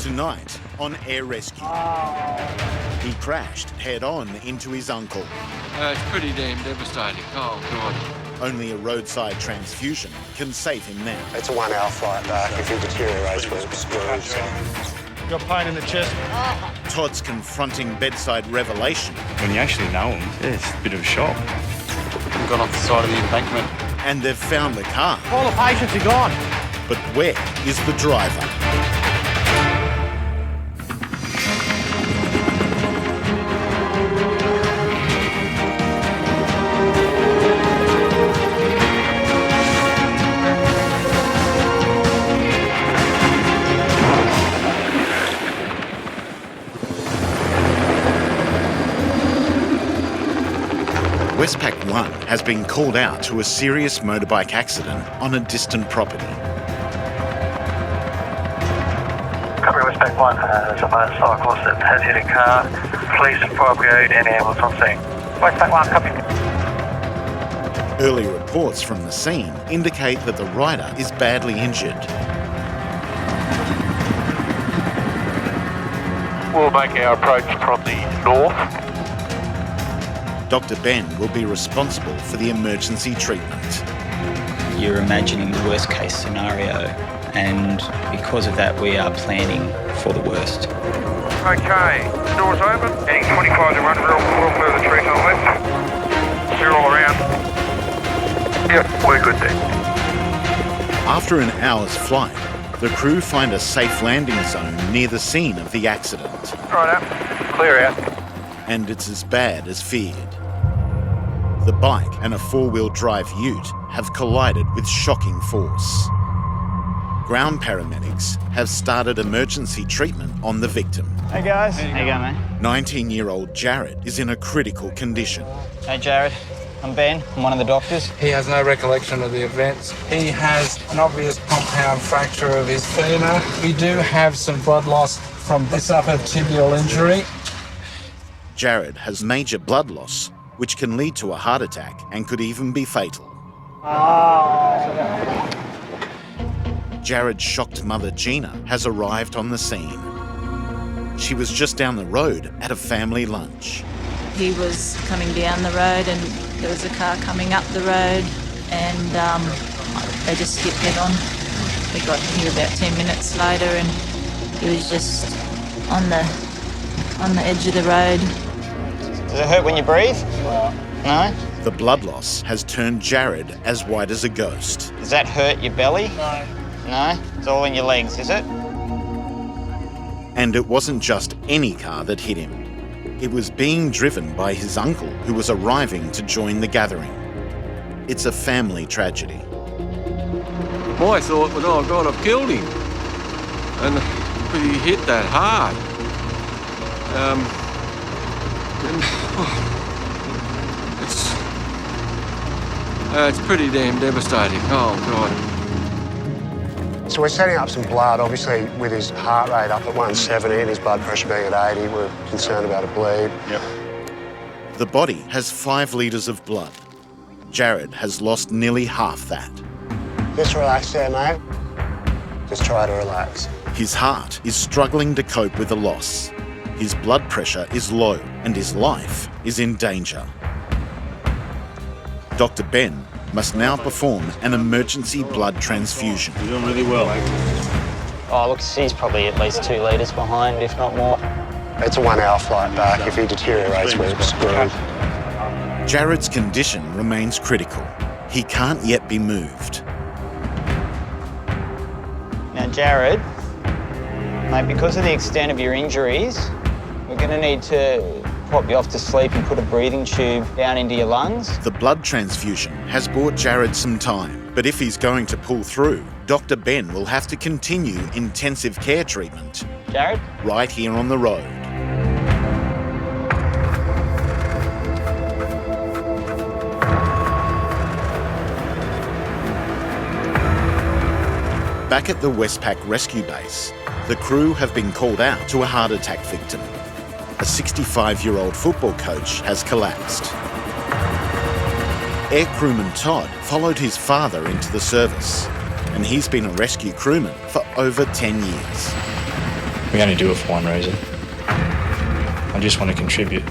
Tonight on Air Rescue, he crashed head-on into his uncle. It's pretty damn devastating. Oh, God. Only a roadside transfusion can save him now. It's a 1 hour flight back. If he deteriorates, we're screwed. So. Got pain in the chest. Todd's confronting bedside revelation. When you actually know him, it's a bit of a shock. I've gone off the side of the embankment. And they've found the car. All the patients are gone. But where is the driver? Westpac 1 has been called out to a serious motorbike accident on a distant property. Copy Westpac 1, there's a motorcyclist that has hit a car. Police and fire brigade and ambulance on scene. Westpac 1, copy. Early reports from the scene indicate that the rider is badly injured. We'll make our approach from the north. Dr. Ben will be responsible for the emergency treatment. You're imagining the worst case scenario, and because of that we are planning for the worst. Okay, doors open. Heading 25 to run real further trees on the left. Clear all around. Yep, we're good there. After an hour's flight, the crew find a safe landing zone near the scene of the accident. Right up, clear out. And it's as bad as feared. The bike and a four-wheel drive ute have collided with shocking force. Ground paramedics have started emergency treatment on the victim. Hey guys. How you going, mate? 19-year-old Jared is in a critical condition. Hey Jared, I'm Ben. I'm one of the doctors. He has no recollection of the events. He has an obvious compound fracture of his femur. We do have some blood loss from this upper tibial injury. Jared has major blood loss, which can lead to a heart attack and could even be fatal. Jared's shocked mother, Gina, has arrived on the scene. She was just down the road at a family lunch. He was coming down the road and there was a car coming up the road and they just skipped head on. We got here about 10 minutes later and he was just on the edge of the road. Does it hurt when you breathe? No? The blood loss has turned Jared as white as a ghost. Does that hurt your belly? No. No? It's all in your legs, is it? And it wasn't just any car that hit him. It was being driven by his uncle who was arriving to join the gathering. It's a family tragedy. My thought was, oh, God, I've killed him. And he hit that hard. It's pretty damn devastating. Oh, God. So we're setting up some blood, obviously with his heart rate up at 170 and his blood pressure being at 80, we're concerned about a bleed. Yep. The body has 5 litres of blood. Jared has lost nearly half that. Just relax there, mate. Just try to relax. His heart is struggling to cope with the loss. His blood pressure is low and his life is in danger. Dr. Ben must now perform an emergency blood transfusion. You're doing really well. Oh, look, he's probably at least 2 litres behind, if not more. It's a 1 hour flight back. If he deteriorates, we're screwed. Jared's condition remains critical. He can't yet be moved. Now, Jared, mate, because of the extent of your injuries, we're going to need to pop you off to sleep and put a breathing tube down into your lungs. The blood transfusion has bought Jared some time, but if he's going to pull through, Dr. Ben will have to continue intensive care treatment. Jared? Right here on the road. Back at the Westpac rescue base, the crew have been called out to a heart attack victim. A 65-year-old football coach has collapsed. Air crewman Todd followed his father into the service, and he's been a rescue crewman for over 10 years. We only do it for one reason. I just want to contribute.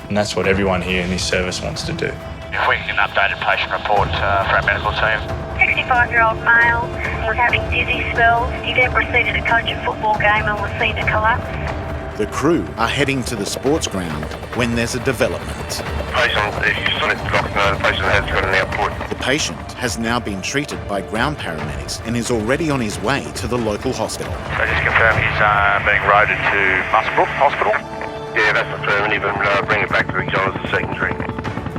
And that's what everyone here in this service wants to do. If we can update a patient report for our medical team. 65-year-old male was having dizzy spells. He then proceeded to coach a football game and was seen to collapse. The crew are heading to the sports ground when there's a development. Patient, you still need to let know the patient has got an output. The patient has now been treated by ground paramedics and is already on his way to the local hospital. So just confirm he's being routed to Muswellbrook Hospital? Yeah, that's affirmative, and bring it back to Big John as a secondary.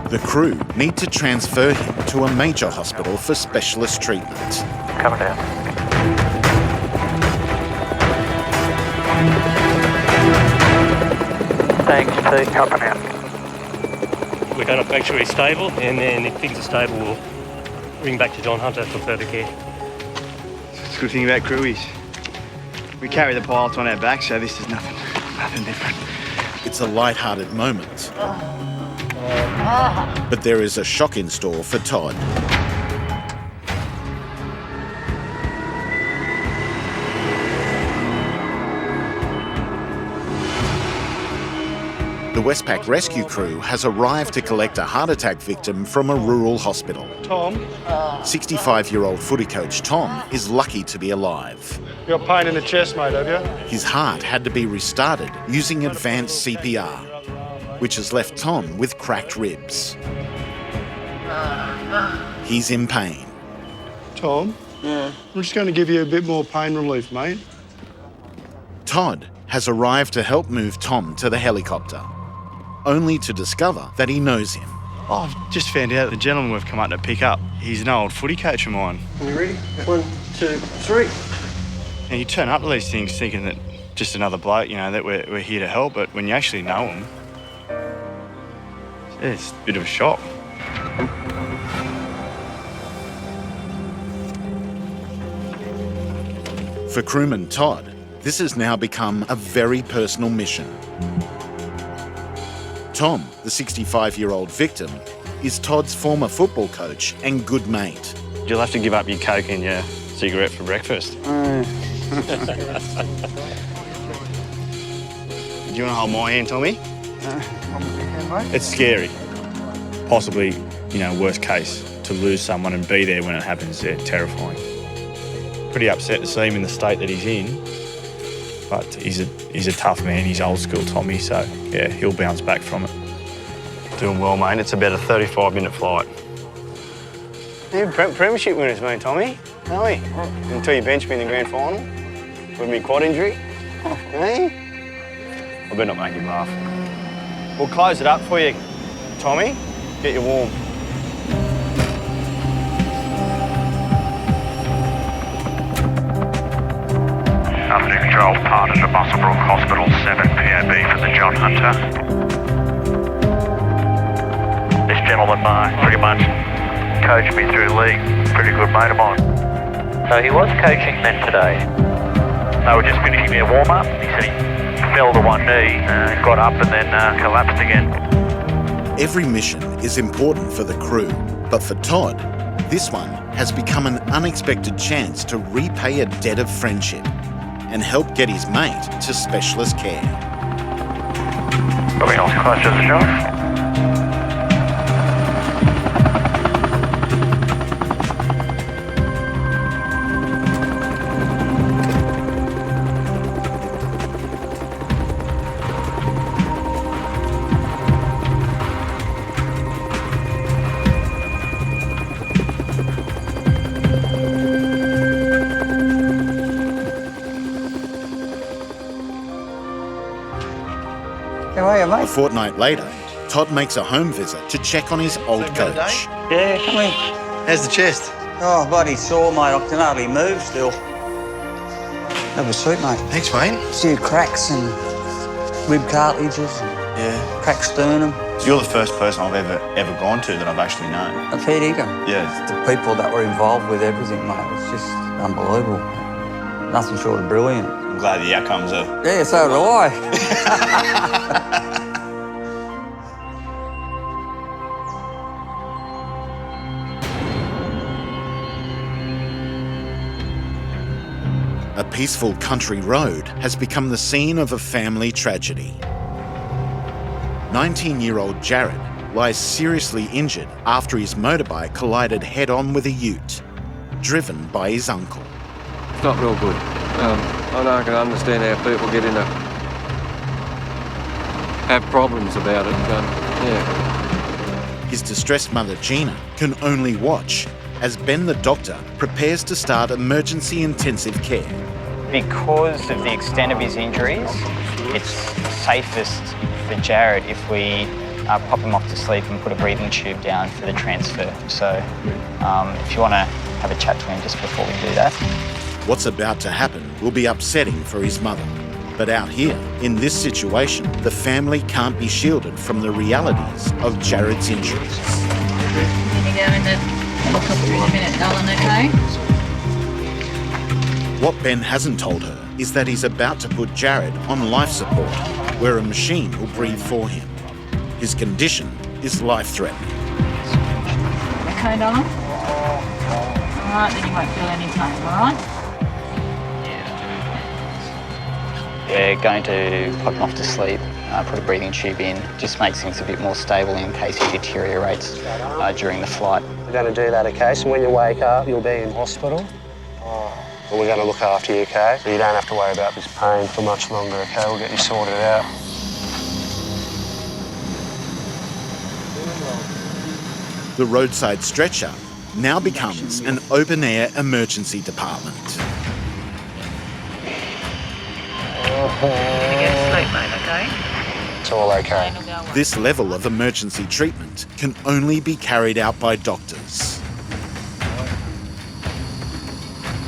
The crew need to transfer him to a major hospital for specialist treatment. Coming down. Thanks, Pete. Coming out. We're going to make sure he's stable, and then if things are stable, we'll ring back to John Hunter for further care. The good thing about crew is we carry the pilot on our back, so this is nothing different. It's a light-hearted moment. But there is a shock in store for Todd. The Westpac rescue crew has arrived to collect a heart attack victim from a rural hospital. Tom, 65-year-old footy coach Tom is lucky to be alive. you got pain in the chest, mate, have you? His heart had to be restarted using advanced CPR, which has left Tom with cracked ribs. He's in pain. Tom? Yeah? I'm just going to give you a bit more pain relief, mate. Todd has arrived to help move Tom to the helicopter, only to discover that he knows him. Oh, I've just found out the gentleman we've come up to pick up, he's an old footy coach of mine. Are you ready? 1, 2, 3. And you turn up to these things thinking that just another bloke, you know, that we're here to help, but when you actually know him, it's a bit of a shock. For crewman Todd, this has now become a very personal mission. Tom, the 65-year-old victim, is Todd's former football coach and good mate. You'll have to give up your Coke and your cigarette for breakfast. Do you want to hold my hand, Tommy? It's scary. Possibly, you know, worst case, to lose someone and be there when it happens. They're terrifying. Pretty upset to see him in the state that he's in, but he's a tough man. He's old school Tommy, so yeah, he'll bounce back from it. Doing well, mate. It's about a 35-minute flight. Yeah, premiership winners, mate, Tommy. Are we? Until you bench me in the grand final with me quad injury. Hey? I better not make you laugh. We'll close it up for you, Tommy. Get you warm. Afternoon control, partner to Muswellbrook Hospital, 7 PAB for the John Hunter. This gentleman pretty much coached me through league, pretty good mate of mine. So he was coaching then today? They were just finishing their warm-up. He said he fell to one knee, got up and then collapsed again. Every mission is important for the crew, but for Todd, this one has become an unexpected chance to repay a debt of friendship and help get his mate to specialist care. Anything else questions, John? How are you, mate? A fortnight later, Todd makes a home visit to check on his old coach. Yeah, come in. How's the chest? Oh, bloody sore, mate. I can hardly move still. Have a seat, mate. Thanks, mate. A few cracks and rib cartilages and Yeah. cracked sternum. You're the first person I've ever gone to that I've actually known. A fair dinkum. Yeah. The people that were involved with everything, mate, it's just unbelievable. Nothing short of brilliant. I'm glad the outcomes are... Yeah, so do I. A peaceful country road has become the scene of a family tragedy. 19-year-old Jared lies seriously injured after his motorbike collided head-on with a ute, driven by his uncle. It's not real good. I don't can understand how people get in have problems about it. His distressed mother Gina can only watch as Ben the doctor prepares to start emergency intensive care. Because of the extent of his injuries, it's safest for Jared if we pop him off to sleep and put a breathing tube down for the transfer. So if you want to have a chat to him just before we do that. What's about to happen will be upsetting for his mother. But out here, in this situation, the family can't be shielded from the realities of Jared's injuries. You're going to go in the helicopter in a minute, darling, okay? What Ben hasn't told her is that he's about to put Jared on life support, where a machine will breathe for him. His condition is life-threatening. Okay, darling? All right, then you won't feel any pain, all right? We're going to pop him off to sleep, put a breathing tube in, just makes things a bit more stable in case he deteriorates during the flight. We're going to do that, okay? So when you wake up, you'll be in hospital. And we're going to look after you, okay? So you don't have to worry about this pain for much longer, okay? We'll get you sorted out. The roadside stretcher now becomes an open-air emergency department. It's all okay. This level of emergency treatment can only be carried out by doctors.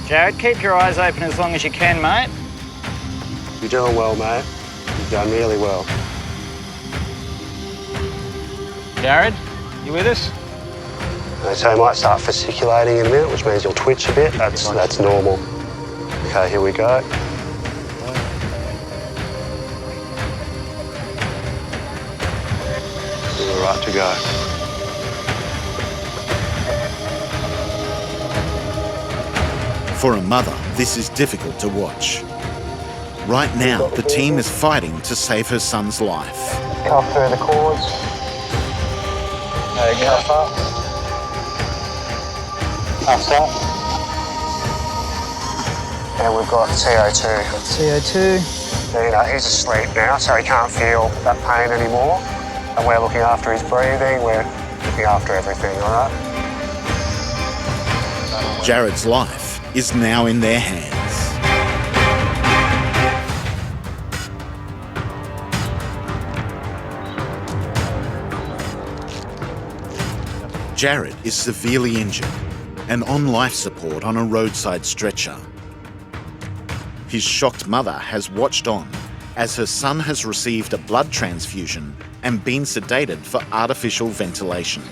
Jared, keep your eyes open as long as you can, mate. You're doing well, mate. You've done really well. Jared, you with us? So he might start fasciculating in a minute, which means he'll twitch a bit. That's normal. Okay, here we go. We're right to go. For a mother, this is difficult to watch. Right now, the team is fighting to save her son's life. Cuff through the cords. There you go. Cuff up. Cuffs up. And we've got CO2. CO2. He's asleep now, so he can't feel that pain anymore. And we're looking after his breathing, we're looking after everything, all right? Jared's life is now in their hands. Jared is severely injured and on life support on a roadside stretcher. His shocked mother has watched on as her son has received a blood transfusion and been sedated for artificial ventilation.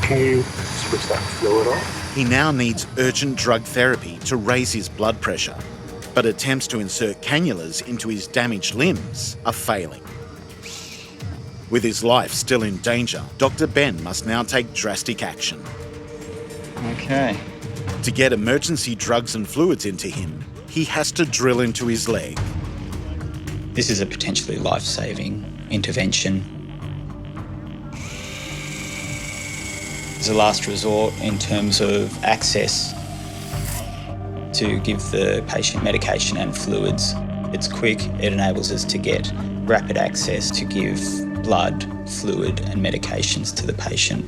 Can you switch that fluid off? He now needs urgent drug therapy to raise his blood pressure, but attempts to insert cannulas into his damaged limbs are failing. With his life still in danger, Dr. Ben must now take drastic action. Okay. To get emergency drugs and fluids into him, he has to drill into his leg. This is a potentially life-saving intervention. It's a last resort in terms of access to give the patient medication and fluids. It's quick, it enables us to get rapid access to give blood, fluid and medications to the patient.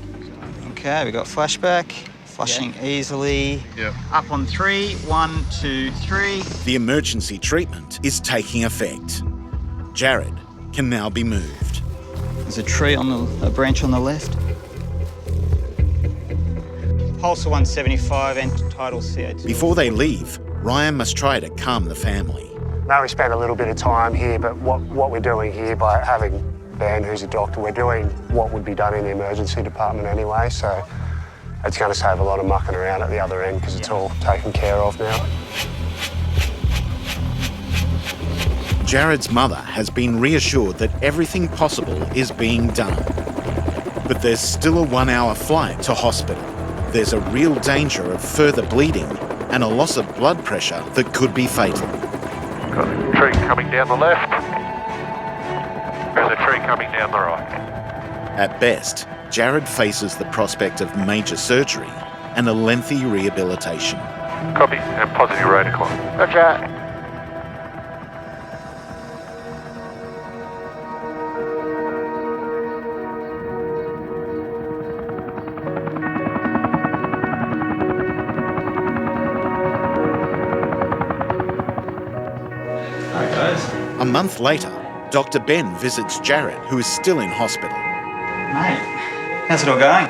Okay, we got flashback, flushing easily. Yep. Up on 3, 1, 2, 3. The emergency treatment is taking effect. Jared can now be moved. There's a tree on a branch on the left. Pulse of 175 and tidal CO2. Before they leave, Ryan must try to calm the family. Now we spent a little bit of time here, but what we're doing here by having Ben, who's a doctor, we're doing what would be done in the emergency department anyway, so it's going to save a lot of mucking around at the other end because it's all taken care of now. Jared's mother has been reassured that everything possible is being done. But there's still a 1-hour flight to hospital. There's a real danger of further bleeding and a loss of blood pressure that could be fatal. Got a tree coming down the left. There's a tree coming down the right. At best, Jared faces the prospect of major surgery and a lengthy rehabilitation. Copy, and positive road decline. Roger. A month later, Dr. Ben visits Jared, who is still in hospital. Mate, how's it all going?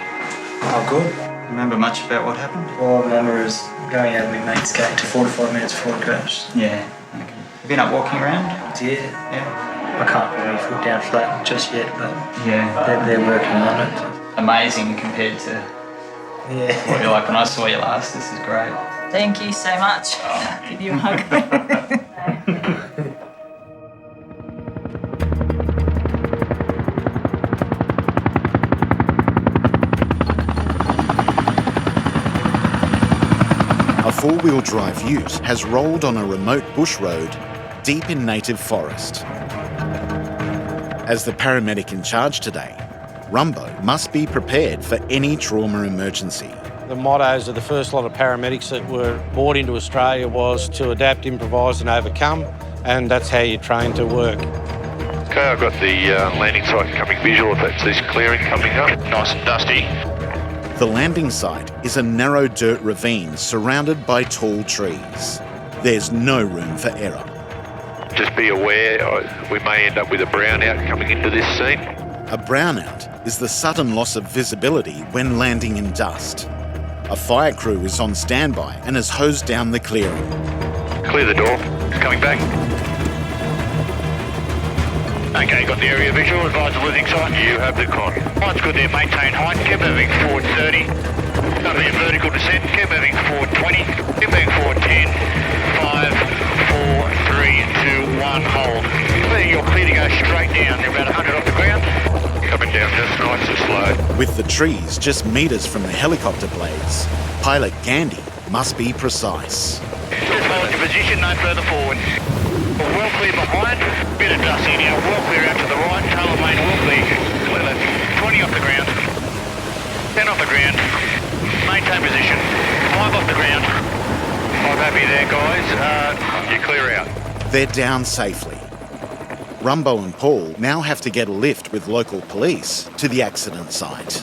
Oh, good. Remember much about what happened? All I remember is going out of my mate's gate to 45 minutes before it crashed. Yeah. Okay. Have you been up walking around? Yeah. I can't put my foot down flat just yet, but yeah, they're working on it. Amazing compared to what you're like when I saw you last. This is great. Thank you so much. Give you a hug. A four-wheel drive ute has rolled on a remote bush road deep in native forest. As the paramedic in charge today, Rumbo must be prepared for any trauma emergency. The mottos of the first lot of paramedics that were brought into Australia was to adapt, improvise and overcome, and that's how you train to work. Okay, I've got the landing site coming visual if that's this clearing coming up. Nice and dusty. The landing site is a narrow dirt ravine surrounded by tall trees. There's no room for error. Just be aware, we may end up with a brownout coming into this scene. A brownout is the sudden loss of visibility when landing in dust. A fire crew is on standby and has hosed down the clearing. Clear the door. It's coming back. Okay, got the area visual. Advise the losing site. You have the con. Line's good there. Maintain height. Keep moving forward 30. Going to be a vertical descent. Keep moving forward 20. Keep moving forward 10. 5, 4, 3, 2, 1. Hold. You're clear to go straight down. You're about 100 off the ground. Coming down just nice and slow. With the trees just metres from the helicopter blades, pilot Gandhi must be precise. Just hold your position, no further forward. Well clear behind, bit of dust in here, well clear out to the right, tail of main well clear. Clear left, 20 off the ground, 10 off the ground, maintain position, 5 off the ground. I'm happy there guys, you're clear out. They're down safely. Rumbo and Paul now have to get a lift with local police to the accident site.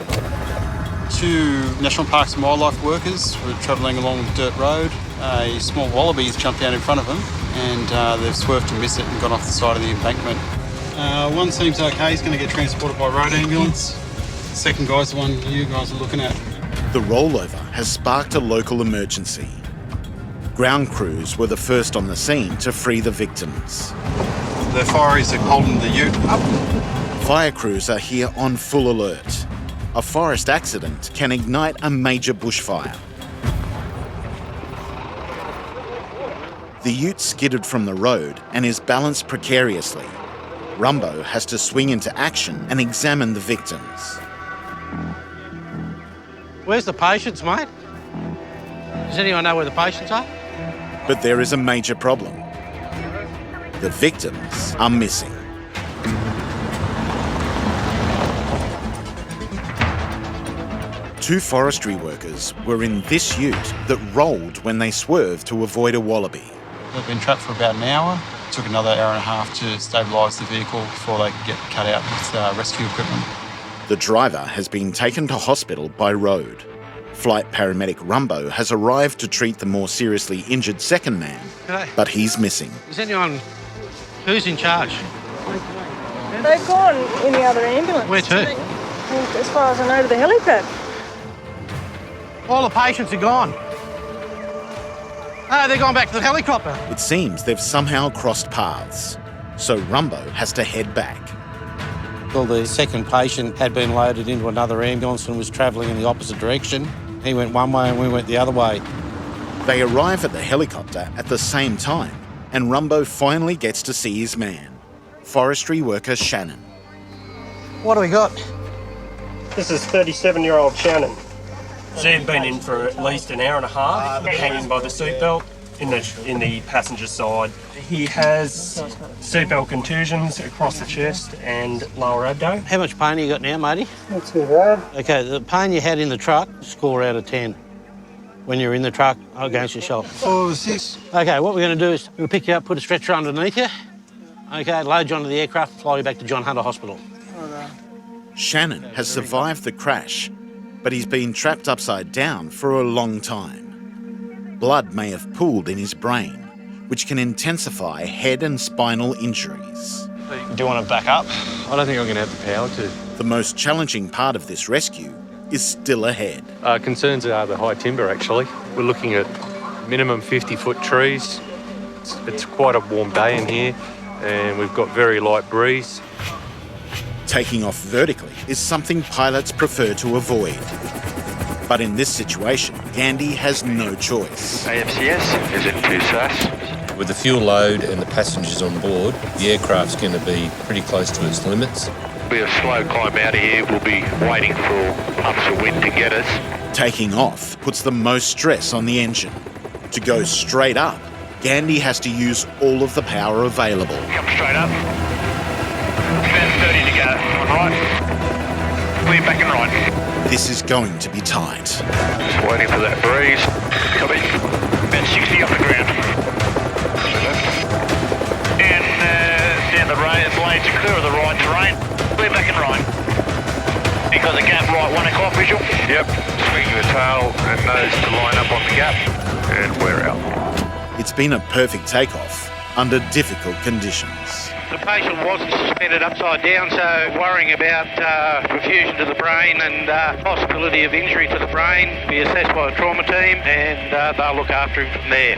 Two National Parks and Wildlife workers were travelling along the dirt road. A small wallaby has jumped out in front of them and they've swerved to miss it and gone off the side of the embankment. One seems okay, he's going to get transported by road ambulance. The second guy's the one you guys are looking at. The rollover has sparked a local emergency. Ground crews were the first on the scene to free the victims. The fireys are holding the ute up. Fire crews are here on full alert. A forest accident can ignite a major bushfire. The ute skidded from the road and is balanced precariously. Rumbo has to swing into action and examine the victims. Where's the patients, mate? Does anyone know where the patients are? But there is a major problem. The victims are missing. Two forestry workers were in this ute that rolled when they swerved to avoid a wallaby. They've been trapped for about an hour. It took another hour and a half to stabilise the vehicle before they could get cut out with rescue equipment. The driver has been taken to hospital by road. Flight paramedic Rumbo has arrived to treat the more seriously injured second man, but he's missing. Is anyone... Who's in charge? They've gone in the other ambulance. Where to? As far as I know, to the helipad. All the patients are gone. Oh, they're going back to the helicopter. It seems they've somehow crossed paths, so Rumbo has to head back. Well, the second patient had been loaded into another ambulance and was travelling in the opposite direction. He went one way and we went the other way. They arrive at the helicopter at the same time, and Rumbo finally gets to see his man, forestry worker Shannon. What do we got? This is 37-year-old Shannon. Zed been in for at least an hour and a half, hanging by the seatbelt in the passenger side. He has seatbelt contusions across the chest and lower abdo. How much pain you got now, matey? Not too bad. Okay, the pain you had in the truck, score out of 10. When you're in the truck against your shoulder. 4 or 6. Okay, what we're going to do is we'll pick you up, put a stretcher underneath you. Okay, load you onto the aircraft, fly you back to John Hunter Hospital. Shannon has survived the crash, but he's been trapped upside down for a long time. Blood may have pooled in his brain, which can intensify head and spinal injuries. Do you want to back up? I don't think I'm going to have the power to. The most challenging part of this rescue is still ahead. Concerns are the high timber, actually. We're looking at minimum 50-foot trees. It's quite a warm day in here, and we've got very light breeze. Taking off vertically is something pilots prefer to avoid. But in this situation, Gandhi has no choice. AFCS, is it too SAS? With the fuel load and the passengers on board, the aircraft's going to be pretty close to its limits. It'll be a slow climb out of here. We'll be waiting for puffs of wind to get us. Taking off puts the most stress on the engine. To go straight up, Gandhi has to use all of the power available. Come straight up. About 30 to go. On right. Clear back and right. This is going to be tight. Just waiting for that breeze. Copy. About 60 off the ground. And down the rain, the blades are clear of the right terrain. Clear back and right. You got the gap right, 1 o'clock visual? Yep. Swinging the tail and nose to line up on the gap. And we're out. It's been a perfect takeoff under difficult conditions. The patient wasn't suspended upside down, so worrying about perfusion to the brain and possibility of injury to the brain be assessed by a trauma team, and they'll look after him from there.